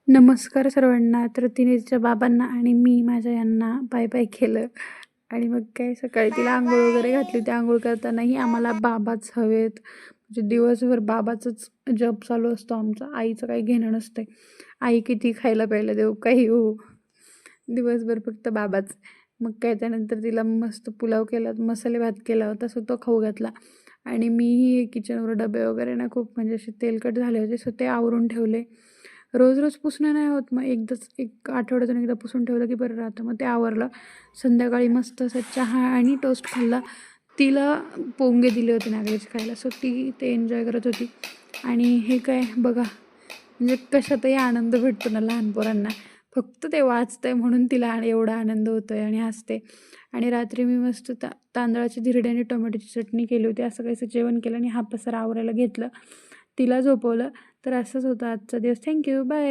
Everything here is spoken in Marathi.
नमस्कार सर्वांना. तर तिने तिच्या बाबांना आणि मी माझ्या यांना बाय बाय केलं आणि मग काय सकाळी तिला अंघोळ वगैरे घातली. त्या अंघोळ करतानाही आम्हाला बाबाच हवेत. म्हणजे दिवसभर बाबाचंच जप चालू असतो आमचा. आईचं काही घेणं नसतंय. आई किती खायला प्यायला देऊ, काही हो. दिवसभर फक्त बाबाच. मग काय त्यानंतर तिला मस्त पुलाव केला, मसाले भात केला होता, सो तो खाऊ घातला. आणि मीही किचनवर डबे वगैरे ना खूप म्हणजे असे तेलकट झाले होते, सो ते आवरून ठेवले. रोज रोज पुसणं नाही होत, मग एकदाच एक आठवड्यातून एकदा पुसून ठेवलं की बरं राहतं. मग ते आवरलं. संध्याकाळी मस्त असं चहा आणि टोस्ट खाल्ला. तिला पोंगे दिले होते नागलीचे खायला, सो ती ते एन्जॉय करत होती. आणि हे काय बघा, म्हणजे कशातही आनंद भेटतो ना लहान पोरांना. फक्त ते वाचतंय म्हणून तिला एवढा आनंद होतोय आणि हसते. आणि रात्री मी मस्त तांदळाची धिरडी आणि टोमॅटोची चटणी केली होती. असं काहीसं जेवण केलं आणि हा पसारा आवरायला घेतलं. तिला झोपवलं. तर असंच होतं आजचा दिवस. थँक्यू. बाय.